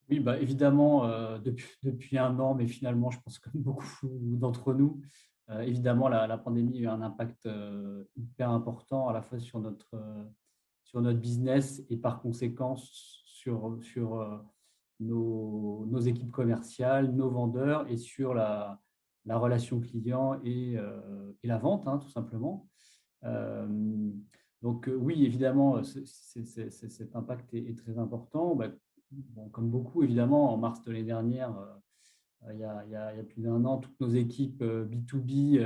Oui, bah, évidemment, depuis un an, mais finalement, je pense comme beaucoup d'entre nous, évidemment, la pandémie a eu un impact hyper important à la fois sur notre business et par conséquent sur nos équipes commerciales, nos vendeurs et sur la relation client et la vente, hein, tout simplement. Euh, donc, oui, évidemment, cet impact est très important. Bah, bon, comme beaucoup, évidemment, en mars de l'année dernière, il y a plus d'un an, toutes nos équipes B2B,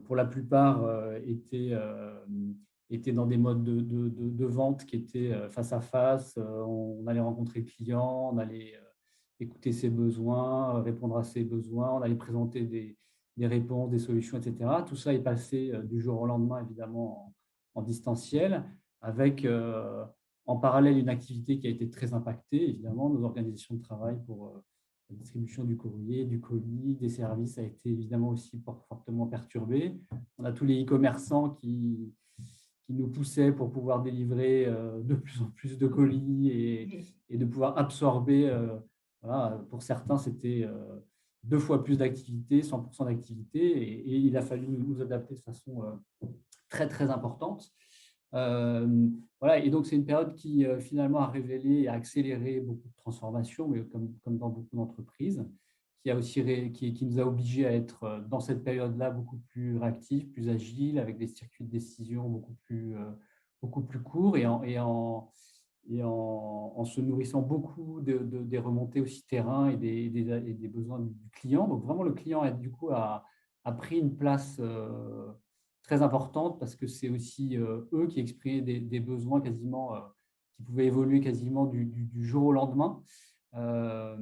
pour la plupart, étaient dans des modes de vente qui étaient face à face. On allait rencontrer le client, on allait écouter ses besoins, répondre à ses besoins, on allait présenter des réponses, des solutions, etc. Tout ça est passé du jour au lendemain, évidemment, en distanciel, avec en parallèle une activité qui a été très impactée, évidemment, nos organisations de travail pour la distribution du courrier, du colis, des services a été évidemment aussi fortement perturbée. On a tous les e-commerçants qui nous poussaient pour pouvoir délivrer de plus en plus de colis et de pouvoir absorber. Voilà, pour certains, c'était deux fois plus d'activité, 100% d'activité, et il a fallu nous adapter de façon très, très importante. Voilà, et donc c'est une période qui finalement a révélé et a accéléré beaucoup de transformations, mais comme dans beaucoup d'entreprises, qui a aussi qui nous a obligés à être dans cette période-là beaucoup plus réactifs, plus agiles, avec des circuits de décision beaucoup plus courts en se nourrissant beaucoup des remontées aussi terrain et des besoins du client. Donc vraiment, le client du coup a pris une place très importante parce que c'est aussi eux qui exprimaient des besoins quasiment qui pouvaient évoluer quasiment du jour au lendemain. Euh,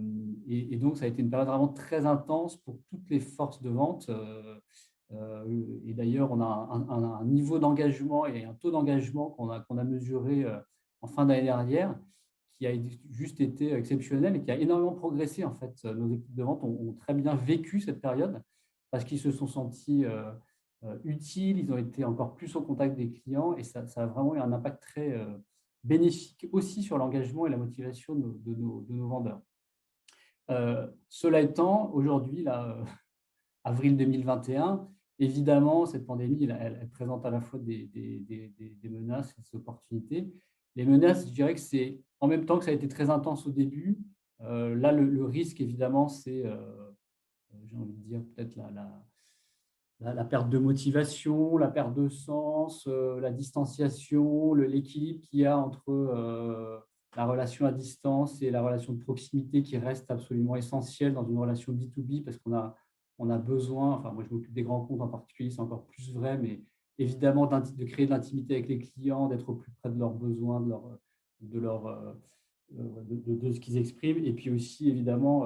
donc, ça a été une période vraiment très intense pour toutes les forces de vente. Et d'ailleurs, on a un niveau d'engagement et un taux d'engagement qu'on a mesuré en fin d'année dernière qui a juste été exceptionnel et qui a énormément progressé. En fait, nos équipes de vente ont très bien vécu cette période parce qu'ils se sont sentis utiles, ils ont été encore plus au contact des clients et ça a vraiment eu un impact très bénéfique aussi sur l'engagement et la motivation de nos vendeurs. Cela étant, aujourd'hui, là, avril 2021, évidemment, cette pandémie, elle présente à la fois des menaces et des opportunités. Les menaces, je dirais que c'est en même temps que ça a été très intense au début. Là, le risque, évidemment, c'est, j'ai envie de dire, peut-être la perte de motivation, la perte de sens, la distanciation, l'équilibre qu'il y a entre la relation à distance et la relation de proximité qui reste absolument essentielle dans une relation B2B parce on a besoin, enfin moi je m'occupe des grands comptes en particulier, c'est encore plus vrai, mais évidemment de créer de l'intimité avec les clients, d'être au plus près de leurs besoins, de, leur, de ce qu'ils expriment, et puis aussi évidemment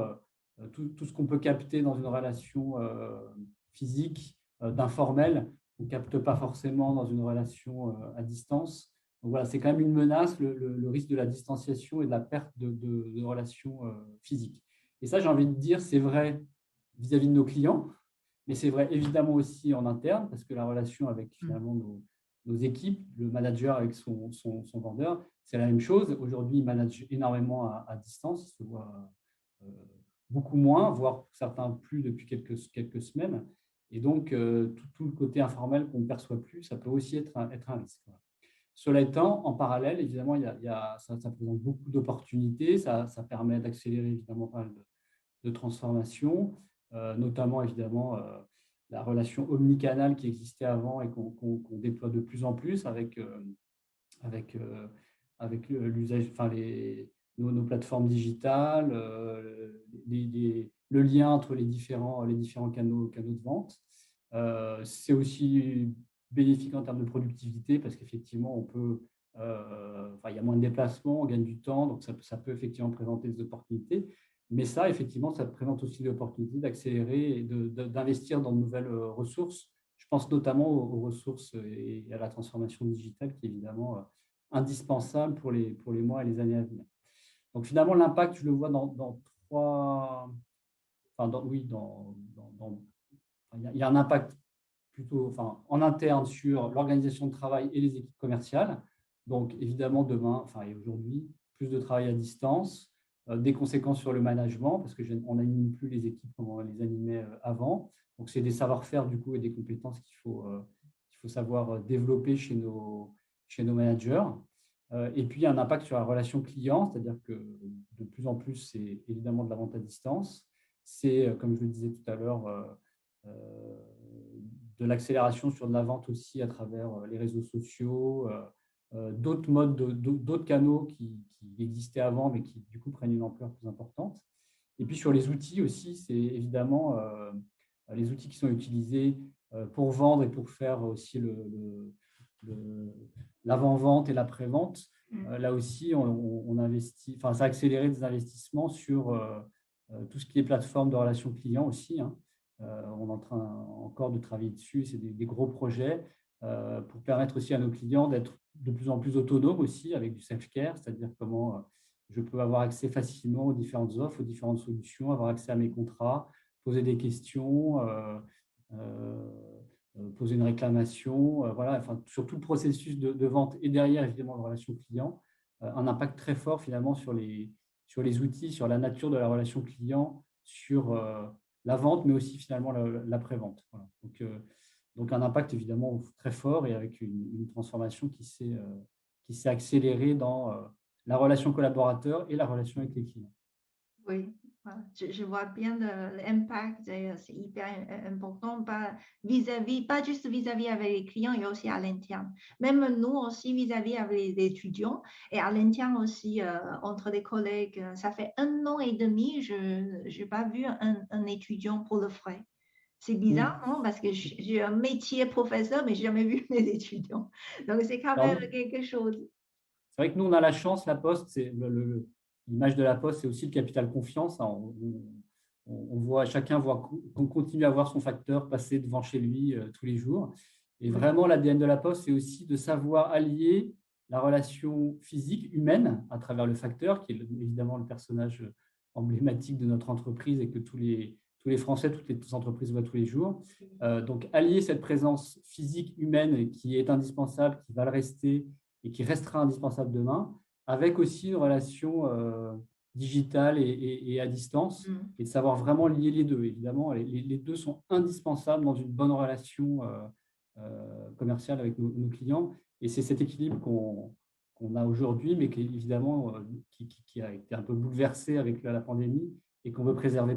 tout ce qu'on peut capter dans une relation physique d'informel, on ne capte pas forcément dans une relation à distance. Donc voilà, c'est quand même une menace, le risque de la distanciation et de la perte de relations physiques. Et ça, j'ai envie de dire, c'est vrai vis-à-vis de nos clients, mais c'est vrai évidemment aussi en interne, parce que la relation avec finalement nos équipes, le manager avec son vendeur, c'est la même chose. Aujourd'hui, il manage énormément à distance, il se voit euh, beaucoup moins, voire certains plus depuis quelques semaines. Et donc, tout le côté informel qu'on ne perçoit plus, ça peut aussi être un risque. Voilà. Cela étant, en parallèle, évidemment, ça présente beaucoup d'opportunités, ça permet d'accélérer évidemment pas mal de transformations, notamment évidemment la relation omnicanal qui existait avant et qu'on déploie de plus en plus avec, euh, avec l'usage, enfin nos plateformes digitales, le lien entre les différents canaux de vente. C'est aussi bénéfique en termes de productivité parce qu'effectivement, enfin, il y a moins de déplacements, on gagne du temps, donc ça peut effectivement présenter des opportunités. Mais ça, effectivement, ça présente aussi l'opportunité d'accélérer et d'investir dans de nouvelles ressources. Je pense notamment aux ressources et à la transformation digitale qui est évidemment indispensable pour les mois et les années à venir. Donc finalement, l'impact, je le vois dans trois... Enfin, oui, il y a un impact plutôt enfin, en interne sur l'organisation de travail et les équipes commerciales. Donc évidemment, demain, enfin et aujourd'hui, plus de travail à distance, des conséquences sur le management, parce qu'on n'anime plus les équipes comme on les animait avant. Donc, c'est des savoir-faire du coup et des compétences qu'il faut savoir développer chez nos managers. Et puis, il y a un impact sur la relation client, c'est-à-dire que de plus en plus, c'est évidemment de la vente à distance. C'est, comme je le disais tout à l'heure, de l'accélération sur de la vente aussi à travers les réseaux sociaux, d'autres modes, d'autres canaux qui existaient avant, mais qui du coup prennent une ampleur plus importante. Et puis sur les outils aussi, c'est évidemment les outils qui sont utilisés pour vendre et pour faire aussi l'avant-vente et l'après-vente. Là aussi, on investit, enfin, ça a accéléré des investissements sur tout ce qui est plateforme de relations clients aussi, hein. On est en train encore de travailler dessus. C'est des gros projets pour permettre aussi à nos clients d'être de plus en plus autonomes aussi avec du self-care, c'est-à-dire comment je peux avoir accès facilement aux différentes offres, aux différentes solutions, avoir accès à mes contrats, poser des questions, poser une réclamation, voilà, enfin, sur tout le processus de vente et derrière, évidemment, de relation client, un impact très fort finalement sur les outils, sur la nature de la relation client, sur la vente, mais aussi finalement l'après-vente. Voilà. Donc, un impact évidemment très fort et avec une transformation qui s'est accélérée dans la relation collaborateur et la relation avec les clients. Oui, voilà. Je vois bien l'impact, c'est hyper important, pas vis-à-vis, pas juste vis-à-vis avec les clients, et aussi à l'interne. Même nous aussi vis-à-vis avec les étudiants et à l'interne aussi entre les collègues. Ça fait 1 an et demi, je n'ai pas vu un étudiant pour le frais. C'est bizarre, non? Parce que j'ai un métier professeur, mais j'ai jamais vu mes étudiants. Donc, c'est quand Alors, même quelque chose. c'est vrai que nous, on a la chance, la Poste, l'image de la Poste, c'est aussi le capital confiance, hein. Chacun voit qu'on continue à voir son facteur passer devant chez lui tous les jours. Et Oui. vraiment, l'ADN de la Poste, c'est aussi de savoir allier la relation physique, humaine, à travers le facteur, qui est évidemment le personnage emblématique de notre entreprise et que tous les Français, toutes les entreprises voient tous les jours. Donc, allier cette présence physique, humaine, qui est indispensable, qui va le rester, et qui restera indispensable demain, avec aussi une relation digitale et à distance, et de savoir vraiment lier les deux. Évidemment, les deux sont indispensables dans une bonne relation commerciale avec nos clients, et c'est cet équilibre qu'on a aujourd'hui, mais qui, évidemment, qui a été un peu bouleversé avec la pandémie et qu'on veut préserver.